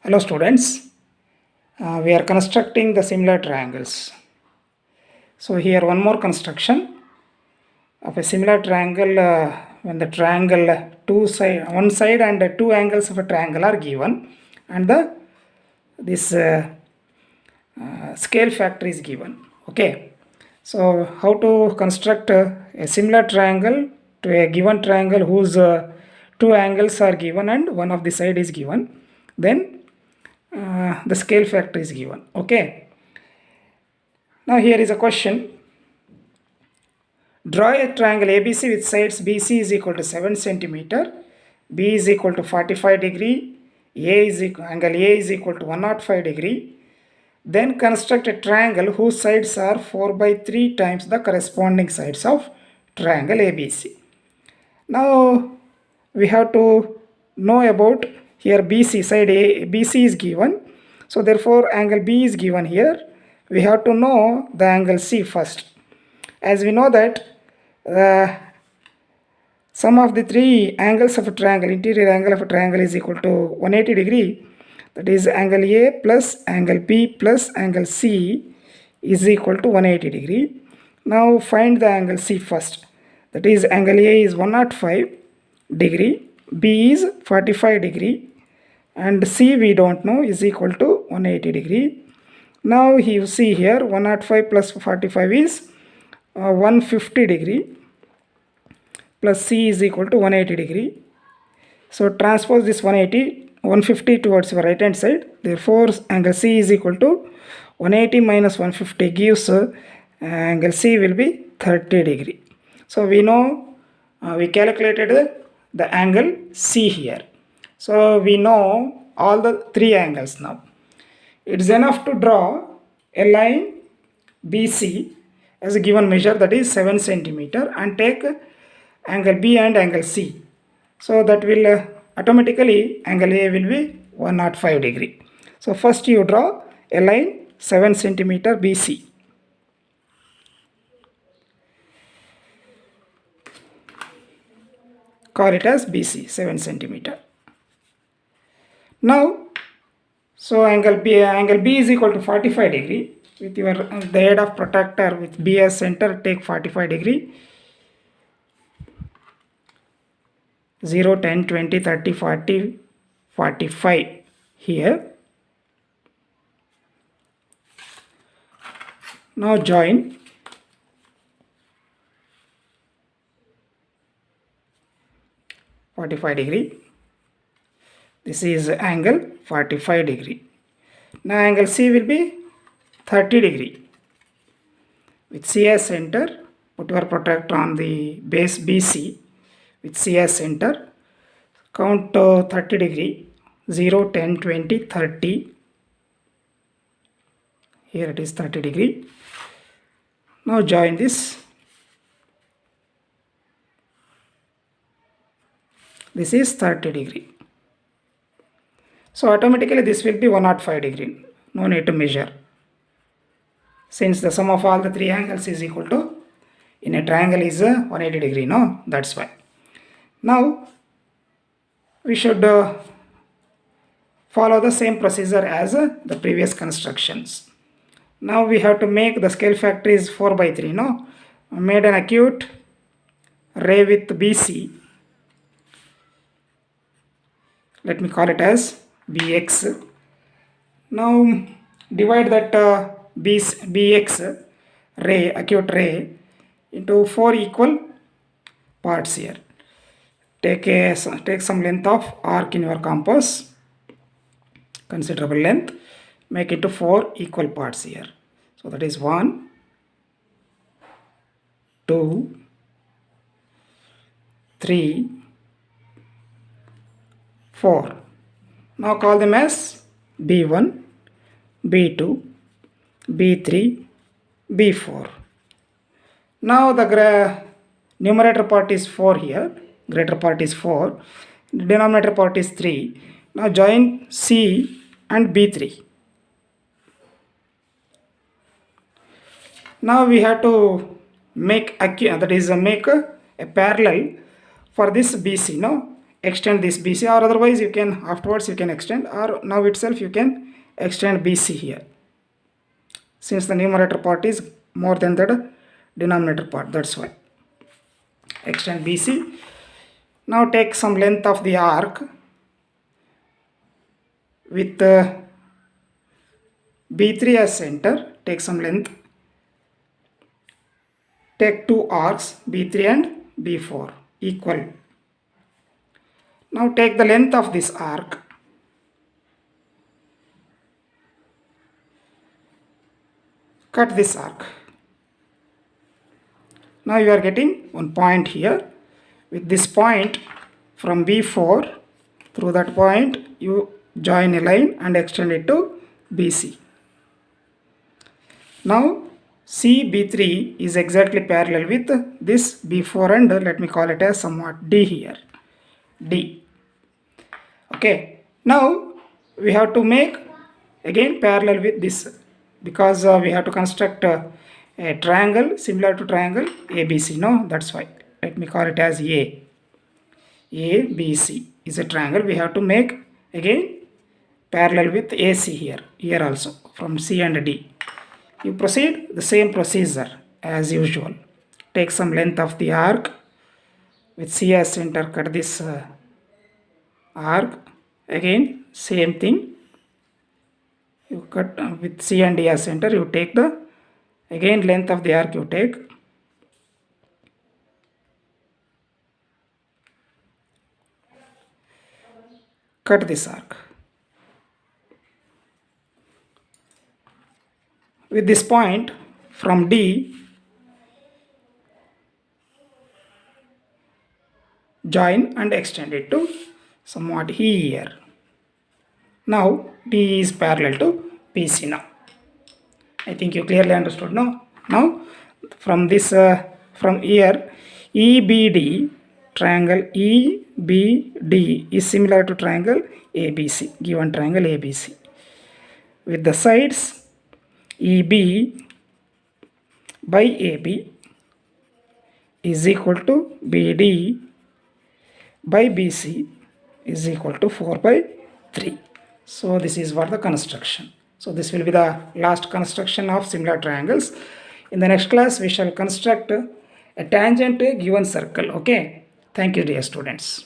Hello students, we are constructing the similar triangles. So here one more construction of a similar triangle when the triangle one side and two angles of a triangle are given and this scale factor is given. Okay, so how to construct a similar triangle to a given triangle whose two angles are given and one of the side is given, then the scale factor is given. Okay, now here is a question. Draw a triangle ABC with sides BC is equal to 7 centimeter, B is equal to 45 degree, angle A is equal to 105 degree. Then construct a triangle whose sides are 4 by 3 times the corresponding sides of triangle ABC. Now we have to know about here BC, side A, BC is given. So therefore angle B is given here. We have to know the angle C first. As we know that sum of the three angles of a triangle, interior angle of a triangle is equal to 180 degree. That is angle A plus angle B plus angle C is equal to 180 degree. Now find the angle C first. That is angle A is 105 degree, B is 45 degree and C we don't know is equal to 180 degree. Now you see here 105 plus 45 is 150 degree plus C is equal to 180 degree. So transpose this 150 towards your right hand side. Therefore angle C is equal to 180 minus 150 gives angle C will be 30 degree. So we know we calculated the angle C here. So we know all the three angles now. It's enough to draw a line BC as a given measure, that is 7 centimeter, and take angle B and angle C. So that will automatically angle A will be 105 degree. So first you draw a line 7 centimeter BC. Call it as BC, 7 centimeter. Now, so angle B is equal to 45 degree. With your the head of protractor with B as center, take 45 degree. 0, 10, 20, 30, 40, 45 here. Now join. (45 degree). This is angle 45 degree. Now angle C will be 30 degree. With C as center, put your protractor on the base BC with C as center. Count 30 degree. 0, 10, 20, 30. Here it is 30 degree. Now join this. This is 30 degree. So automatically this will be 105 degree. No need to measure. Since the sum of all the three angles is equal to, in a triangle is 180 degree, no? That's why. Now we should follow the same procedure as the previous constructions. Now we have to make the scale factor is 4 by 3, no? Made an acute ray with BC. Let me call it as BX. Now divide that BX ray, acute ray, into 4 equal parts here. Take some length of arc in your compass, considerable length. Make it to 4 equal parts here. So that is 1, 2, 3, 4. Now call them as B1, B2, B3, B4. Now the numerator part is 4 here, greater part is 4, denominator part is 3. Now join C and B3. Now we have to make make a parallel for this BC, no? extend this BC, or otherwise you can afterwards you can extend, or now itself you can extend BC here, since the numerator part is more than the denominator part, that's why. Extend BC. Now take some length of the arc with B3 as center. Take some length. Take two arcs B3 and B4 equal. Now take the length of this arc. Cut this arc. Now you are getting one point here. With this point from B4, through that point you join a line and extend it to BC. Now CB3 is exactly parallel with this B4, and let me call it as somewhat D here. D. Okay. Now we have to make again parallel with this, because we have to construct a triangle similar to triangle ABC. No, that's why. Let me call it as A. ABC is a triangle. We have to make again parallel with AC here. Here also from C and D. You proceed the same procedure as usual. Take some length of the arc with C as center. Cut this arc. Again same thing. You cut with C and D as center. You take the again length of the arc. You take. Cut this arc. With this point from D, join and extend it to somewhat here. Now D is parallel to PC now. I think you clearly understood now. Now from this from here, EBD, triangle EBD is similar to triangle ABC, given triangle ABC, with the sides EB by AB is equal to BD by BC is equal to 4 by 3. So this is what the construction. So this will be the last construction of similar triangles. In the next class we shall construct a tangent to a given circle. Okay. Thank you, dear students.